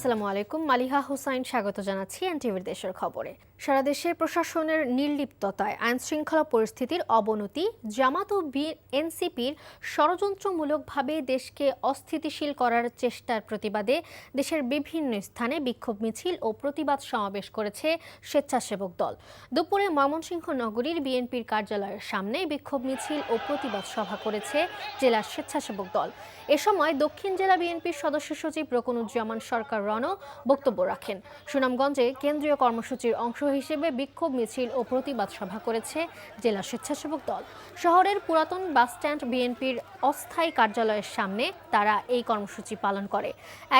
আসসালামু আলাইকুম, মালিহা হোসাইন স্বাগত জানাচ্ছি এনটিভির দেশের খবরে। সারা দেশে প্রশাসনের নির্লিপ্ততায় আইনশৃঙ্খলা পরিস্থিতির অবনতি, জামাত ও এনসিপির ষড়যন্ত্রমূলকভাবে দেশকে অস্থিতিশীল করার চেষ্টার প্রতিবাদে দেশের বিভিন্ন স্থানে বিক্ষোভ মিছিল ও প্রতিবাদ সমাবেশ করেছে স্বেচ্ছাসেবক দল। দুপুরে ময়মনসিংহ নগরীর বিএনপির কার্যালয়ের সামনে বিক্ষোভ মিছিল ও প্রতিবাদ সভা করেছে জেলা স্বেচ্ছাসেবক দল। এ সময় দক্ষিণ জেলা বিএনপির সদস্য সচিব রকুনুজ্জামান সরকার রণ বক্তব্য রাখেন। সুনামগঞ্জে কেন্দ্রীয় কর্মসূচির অংশ হিসেবে বিক্ষোভ মিছিল ও প্রতিবাদ সভা করেছে জেলা স্বেচ্ছাসেবক দল। শহরের পুরাতন বাসস্ট্যান্ড বিএনপির অস্থায়ী কার্যালয়ের সামনে তারা এই কর্মসূচি পালন করে।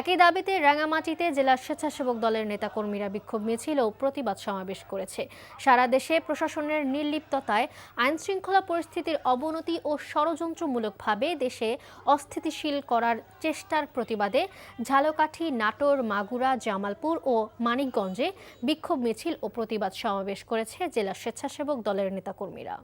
একই দাবিতে রাঙামাটিতে জেলা স্বেচ্ছাসেবক দলের নেতাকর্মীরা বিক্ষোভ মিছিল ও প্রতিবাদ সমাবেশ করেছে। সারা দেশে প্রশাসনের নির্লিপ্ততায় আইনশৃঙ্খলা পরিস্থিতির অবনতি ও ষড়যন্ত্রমূলকভাবে দেশে অস্থিতিশীল করার চেষ্টার প্রতিবাদে ঝালকাঠি, নাটোর, মাগুরা, জামালপুর ও মানিকগঞ্জে বিক্ষোভ মিছিল ও প্রতিবাদ সমাবেশ করেছে জেলা স্বেচ্ছাসেবক দলের নেতাকর্মীরা।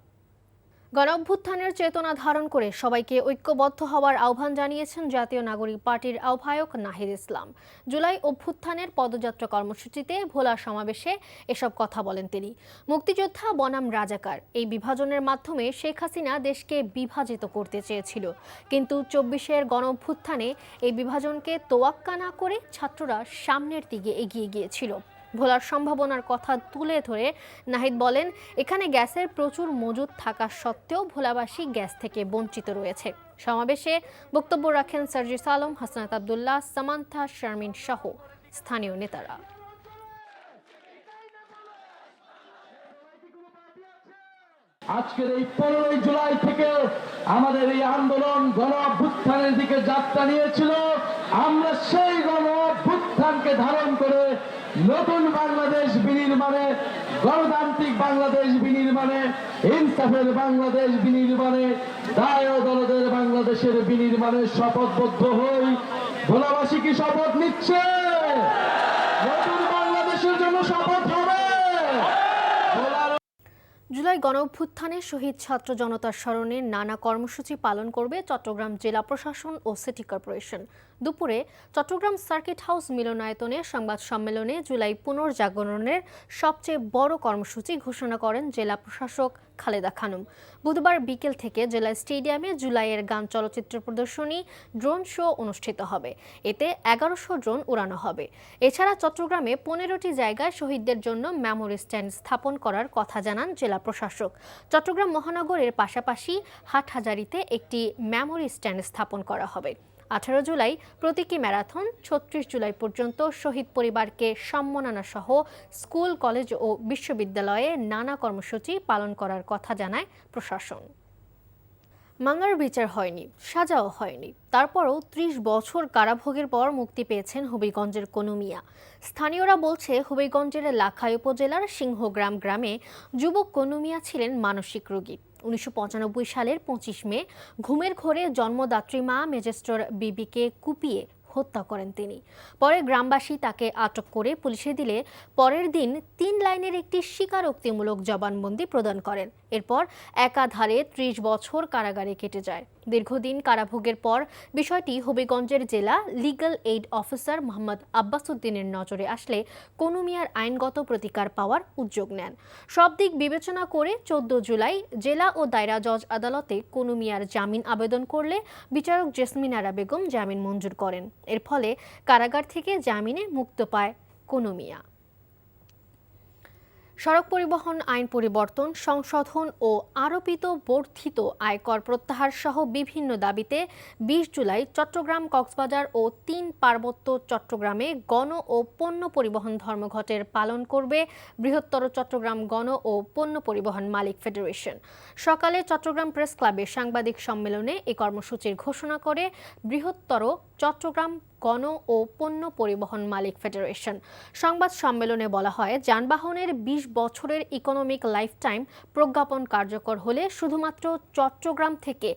গণঅভ্যুত্থানের চেতনা ধারণ করে সবাইকে ঐক্যবদ্ধ হওয়ার আহ্বান জানিয়েছেন জাতীয় নাগরিক পার্টির আহ্বায়ক নাহিদ ইসলাম। জুলাই অভ্যুত্থানের পদযাত্রা কর্মসূচিতে ভোলা সমাবেশে এসব কথা বলেন তিনি। মুক্তিযোদ্ধা বনাম রাজাকার এই বিভাজনের মাধ্যমে শেখ হাসিনা দেশকে বিভাজিত করতে চেয়েছিল, কিন্তু ২৪-এর গণঅভ্যুত্থানে এই বিভাজনকে তোয়াক্কা না করে ছাত্ররা সামনের দিকে এগিয়ে গিয়েছিল। ভোলার সম্ভাবনার কথা তুলে ধরে নাহিদ বলেন, এখানে গ্যাসের প্রচুর মজুদ থাকা সত্ত্বেও ভোলাবাসী গ্যাস থেকে বঞ্চিত রয়েছে। সমাবেশে বক্তব্য রাখেন সার্জিস আলম, হাসনাত আব্দুল্লাহ, সামান্থা শারমিন সহ স্থানীয় নেতারা। আজকের এই 15 জুলাই থেকে আমাদের এই আন্দোলন গণ অভ্যুত্থানের দিকে যাত্রা নিয়েছিল। আমরা সেই গণ অভ্যুত্থানকে ধারণ করে নতুন বাংলাদেশ বিনির্মাণে, গণতান্ত্রিক বাংলাদেশ বিনির্মাণে, ইনসাফের বাংলাদেশ বিনির্মাণে, দায় ও দলদের বাংলাদেশের বিনির্মাণে শপথবদ্ধ হই। ভোলাবাসী কি শপথ নিচ্ছে? নতুন বাংলাদেশের জন্য শপথ হবে। জুলাই গণঅভ্যুত্থানে শহীদ ছাত্র জনতার স্মরণে নানা কর্মসূচি পালন করবে চট্টগ্রাম জেলা প্রশাসন ও সিটি কর্পোরেশন। দুপুরে চট্টগ্রাম সার্কিট হাউস মিলনায়তনে সংবাদ সম্মেলনে জুলাই পুনর্জাগরণের সবচেয়ে বড় কর্মসূচি ঘোষণা করেন জেলা প্রশাসক খালেদা খানম। বুধবার বিকেল থেকে জেলা স্টেডিয়ামে জুলাইয়ের গান চলচ্চিত্র প্রদর্শনী, ড্রোন শো অনুষ্ঠিত হবে। এতে ১১০০ ড্রোন উড়ানো হবে। এছাড়া চট্টগ্রামে 15টি জায়গায় শহীদদের জন্য মেমোরি স্ট্যান্ড স্থাপন করার কথা জানান জেলা প্রশাসক। চট্টগ্রাম মহানগরের পাশাপাশি হাটহাজারীতে একটি মেমোরি স্ট্যান্ড স্থাপন করা হবে। 18 জুলাই প্রতীকী ম্যারাথন, ৩৬ জুলাই পর্যন্ত শহীদ পরিবারকে সম্মাননা সহ স্কুল, কলেজ ও বিশ্ববিদ্যালয়ে নানা কর্মসূচি পালন করার কথা জানায় প্রশাসন। মামলার বিচার হয়নি, সাজাও হয়নি, তারপরও ৩০ বছর কারাভোগের পর মুক্তি পেয়েছেন হবিগঞ্জের কনু মিয়া। স্থানীয়রা বলছে, হবিগঞ্জের লাখাই উপজেলার সিংহগ্রাম গ্রামে যুবক কনু মিয়া ছিলেন মানসিক রোগী। ১৯৯৫ সালের ২৫ মে ঘুমের ঘোরে জন্মদাত্রী মা মেজেস্টর বিবিকে কুপিয়ে হত্যা করেন তিনি। পরে গ্রামবাসী তাকে আটক করে পুলিশে দিলে পরের দিন ৩ লাইনের একটি স্বীকারোক্তিমূলক জবানবন্দি প্রদান করেন। এরপর একাধারে ৩০ বছর কারাগারে কেটে যায়। দীর্ঘদিন কারাভোগের পর বিষয়টি হবিগঞ্জের জেলা legal aid officer Mohammad Abbas উদ্দিনের নজরে আসলে কনু মিয়ার আইনগত প্রতিকার পাওয়ার উদ্যোগ নেন। সব দিক বিবেচনা করে 14 জুলাই জেলা ও দায়রা জজ আদালতে কনু মিয়ার জামিন আবেদন করলে বিচারক জেসমিন আরা বেগম জামিন মঞ্জুর করেন। এর ফলে কারাগার থেকে জামিনে মুক্ত পায় কনু মিয়া। সড়ক পরিবহন আইন পরিবর্তন, সংশোধন ও আরোপিত বর্ধিত আয়কর প্রত্যাহার সহ বিভিন্ন দাবিতে ২০ জুলাই চট্টগ্রাম, কক্সবাজার ও ৩ পার্বত্য চট্টগ্রামে গণ ও পণ্য পরিবহন ধর্মঘটের পালন করবে বৃহত্তর চট্টগ্রাম গণ ও পণ্য পরিবহন মালিক ফেডারেশন। সকালে চট্টগ্রাম প্রেস ক্লাবে সাংবাদিক সম্মেলনে এই কর্মসূচির ঘোষণা করে বৃহত্তর চট্টগ্রাম গণ ও পণ্য পরিবহন মালিক ফেডারেশন। সংবাদ সম্মেলনে বলা হয়, যানবাহনের ২০ বছরের ইকোনমিক লাইফ টাইম প্রজ্ঞাপন কার্যকর হলে শুধুমাত্র চট্টগ্রাম থেকে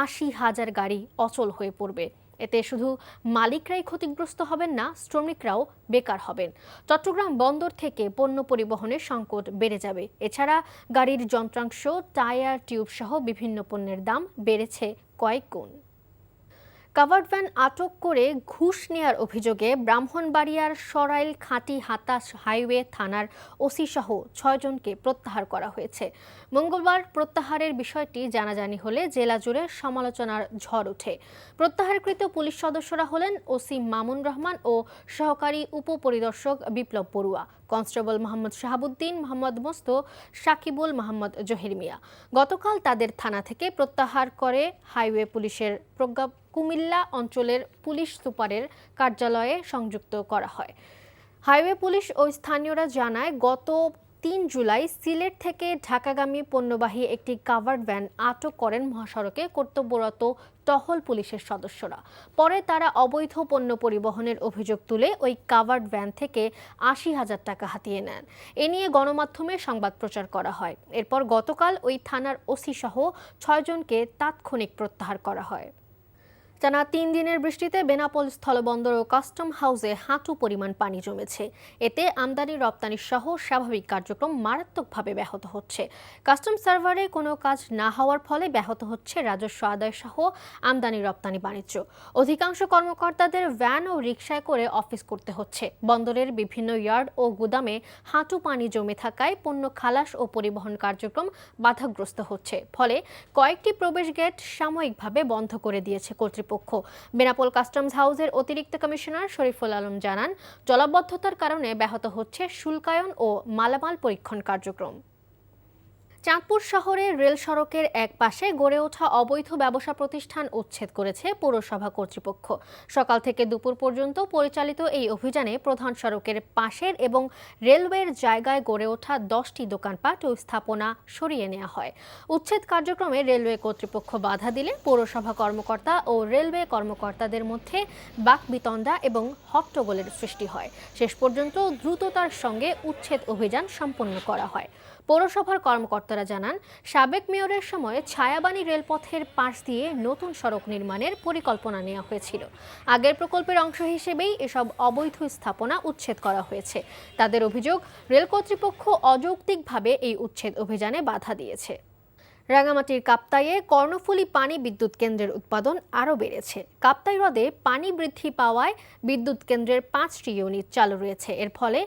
৮০,০০০ গাড়ি অচল হয়ে পড়বে। এতে শুধু মালিকরাই ক্ষতিগ্রস্ত হবেন না, শ্রমিকরাও বেকার হবেন। চট্টগ্রাম বন্দর থেকে পণ্য পরিবহনের সংকট বেড়ে যাবে। এছাড়া গাড়ির যন্ত্রাংশ, টায়ার, টিউব সহ বিভিন্ন পণ্যের দাম বেড়েছে কয়েক গুণ। কাভার্ড ভ্যান আটক করে ঘুষ নেয়ার অভিযোগে ব্রাহ্মণবাড়িয়ার সরাইল খাঁটি হাতাশ হাইওয়ে থানার ওসি সহ 6 জনকে প্রত্যাহার করা হয়েছে। মঙ্গলবার প্রত্যাহারের বিষয়টি জানাজানি হলে জেলা জুড়ে সমালোচনার ঝড় ওঠে। প্রত্যাহারকৃত পুলিশ সদস্যরা হলেন ওসি মামুন রহমান ও সহকারী উপপরিদর্শক বিপ্লব বড়ুয়া, কনস্টেবল মোহাম্মদ শাহাবুদ্দিন, মোহাম্মদ মোস্তো, সাকিবুল, মোহাম্মদ জহির মিয়া। গতকাল তাদের থানা থেকে প্রত্যাহার করে হাইওয়ে পুলিশের প্রজ্ঞা কুমিল্লা অঞ্চলের পুলিশ সুপারের কার্যালয়ে সংযুক্ত করা হয়। হাইওয়ে পুলিশ ও স্থানীয়রা জানায়, গত 3 জুলাই সিলেট থেকে ঢাকাগামী পণ্যবাহী একটি কাভার্ড ভ্যান আটক করেন মহাসড়কে কর্তব্যরত টহল পুলিশের সদস্যরা। পরে তারা অবৈধ পণ্য পরিবহনের অভিযোগ তুলে ওই কাভার্ড ভ্যান থেকে 80,000 টাকা হাতিয়ে নেন। এ নিয়ে গণমাধ্যমে সংবাদ প্রচার করা হয়। এরপর গতকাল ওই থানার ওসি সহ 6 জনকে তাৎক্ষণিক প্রত্যাহার করা হয়। টানা 3 দিনের বৃষ্টিতে বেনাপোল স্থলবন্দর ও কাস্টম হাউসে হাঁটু পরিমাণ পানি জমেছে। এতে আমদানি রপ্তানি সহ স্বাভাবিক কার্যক্রম মারাত্মকভাবে ব্যাহত হচ্ছে। কাস্টম সার্ভারে কোনো কাজ না হওয়ার ফলে ব্যাহত হচ্ছে রাজস্ব আদায় সহ আমদানি রপ্তানি বাণিজ্য। অধিকাংশ কর্মকর্তাদের ভ্যান ও রিকশায় করে অফিস করতে হচ্ছে। বন্দরের বিভিন্ন ইয়ার্ড ও গুদামে হাঁটু পানি জমে থাকায় পণ্য খালাস ও পরিবহন কার্যক্রম বাধাগ্রস্ত হচ্ছে। ফলে কয়েকটি প্রবেশ গেট সাময়িকভাবে বন্ধ করে দিয়েছে কর্তৃপক্ষ। বেনাপোল কাস্টমস হাউসের অতিরিক্ত কমিশনার শরীফুল আলম জানান, জলাবদ্ধতার কারণে ব্যাহত হচ্ছে শুল্কায়ন ও মালামাল পরীক্ষণ কার্যক্রম। চাঁদপুর শহরের রেল সড়কের এক পাশে গড়ে ওঠা অবৈধ ব্যবসা প্রতিষ্ঠান উচ্ছেদ করেছে পৌরসভা কর্তৃপক্ষ। সকাল থেকে দুপুর পর্যন্ত পরিচালিত এই অভিযানে প্রধান সড়কের পাশের এবং রেলওয়ের জায়গায় গড়ে ওঠা 10টি দোকানপাট ও স্থাপনা সরিয়ে নেওয়া হয়। উচ্ছেদ কার্যক্রমে রেলওয়ে কর্তৃপক্ষ বাধা দিলে পৌরসভা কর্মকর্তা ও রেলওয়ে কর্মকর্তাদের মধ্যে বাকবিতণ্ডা এবং হট্টগোলের সৃষ্টি হয়। শেষ পর্যন্ত দ্রুততার সঙ্গে উচ্ছেদ অভিযান সম্পন্ন করা হয়। পৌরসভার কর্মকর্তারা জানান, সাবেক মেয়রের সময় ছায়াবানী রেলপথের পাশ দিয়ে নতুন সড়ক নির্মাণের পরিকল্পনা নেওয়া হয়েছিল। আগের প্রকল্পের অংশ হিসেবেই এসব অবৈধ স্থাপনা উচ্ছেদ করা হয়েছে। তাদের অভিযোগ, রেল কর্তৃপক্ষ অযৌক্তিকভাবে এই উচ্ছেদ অভিযানে বাধা দিয়েছে। রাঙামাটির কাপ্তাইয়ে কর্ণফুলী পানি বিদ্যুৎ কেন্দ্রের উৎপাদন আরও বেড়েছে। কাপ্তাই হ্রদে পানি বৃদ্ধি পাওয়ায় বিদ্যুৎ কেন্দ্রের 5টি ইউনিট চালু রয়েছে। এর ফলে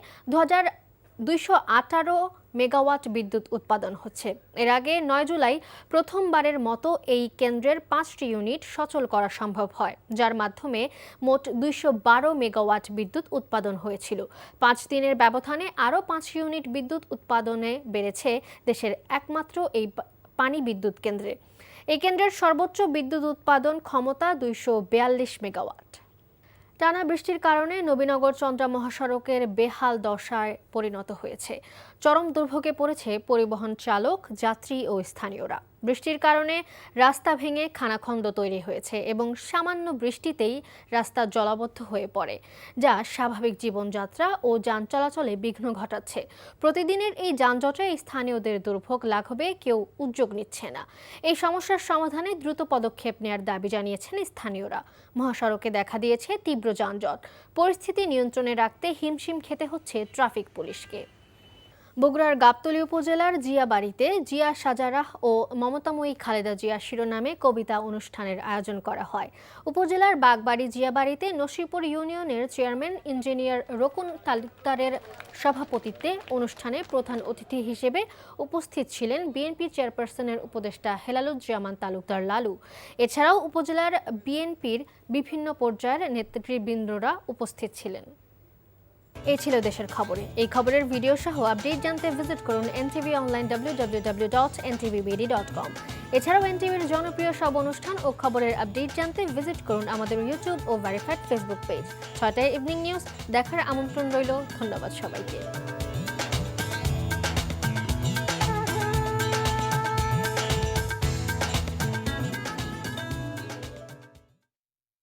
218 মেগাওয়াট বিদ্যুৎ উৎপাদন হচ্ছে। এর আগে 9 জুলাই প্রথমবারের মতো এই কেন্দ্রের 5টি ইউনিট সচল করা সম্ভব হয়, যার মাধ্যমে মোট 212 মেগাওয়াট বিদ্যুৎ উৎপাদন হয়েছিল। 5 দিনের ব্যবধানে আরও 5 ইউনিট বিদ্যুৎ উৎপাদনে বেড়েছে দেশের একমাত্র এই পানি বিদ্যুৎ কেন্দ্রে। এই কেন্দ্রের সর্বোচ্চ বিদ্যুৎ উৎপাদন ক্ষমতা 242 মেগাওয়াট। টানা বৃষ্টির কারণে নবীনগর চন্দ্রা মহাসড়কের বেহাল দশায় পরিণত হয়েছে। চরম দুর্ভোগে পড়েছে পরিবহন চালক, যাত্রী ও স্থানীয়রা। বৃষ্টির কারণে রাস্তা ভেঙে খানাখন্দ তৈরি হয়েছে এবং সামান্য বৃষ্টিতেই রাস্তা জলাবদ্ধ হয়ে পড়ে, যা স্বাভাবিক জীবনযাত্রা ও যান চলাচলে বিঘ্ন ঘটাচ্ছে। প্রতিদিনের এই যানজটে স্থানীয়দের দুর্ভোগ লাঘবে কেউ উদ্যোগ নিচ্ছে না। এই সমস্যার সমাধানে দ্রুত পদক্ষেপ নেওয়ার দাবি জানিয়েছেন স্থানীয়রা। মহাসড়কে দেখা দিয়েছে তীব্র যানজট। পরিস্থিতি নিয়ন্ত্রণে রাখতে হিমশিম খেতে হচ্ছে ট্রাফিক পুলিশকে। বগুড়ার গাবতলী উপজেলার জিয়াবাড়িতে জিয়া সাজারাহ ও মমতাময়ী খালেদা জিয়া শিরোনামে কবিতা অনুষ্ঠানের আয়োজন করা হয়। উপজেলার বাগবাড়ি জিয়াবাড়িতে নসিপুর ইউনিয়নের চেয়ারম্যান ইঞ্জিনিয়ার রকুন তালুকদারের সভাপতিত্বে অনুষ্ঠানে প্রধান অতিথি হিসেবে উপস্থিত ছিলেন বিএনপি চেয়ারপারসনের উপদেষ্টা হেলালুজ্জামান তালুকদার লালু। এছাড়াও উপজেলার বিএনপির বিভিন্ন পর্যায়ের নেতৃবৃন্দরা উপস্থিত ছিলেন। এই ছিল দেশের খবরে। এই খবরের ভিডিও সহ আপডেট জানতে ভিজিট করুন NTV অনলাইন www.ntvbd.com। এছাড়াও এনটিভির জনপ্রিয় সব অনুষ্ঠান ও খবরের আপডেট জানতে ভিজিট করুন আমাদের ইউটিউব ও ভেরিফাইড ফেসবুক পেজ। 6টায় ইভিনিং নিউজ দেখার আমন্ত্রণ রইল। ধন্যবাদ সবাইকে।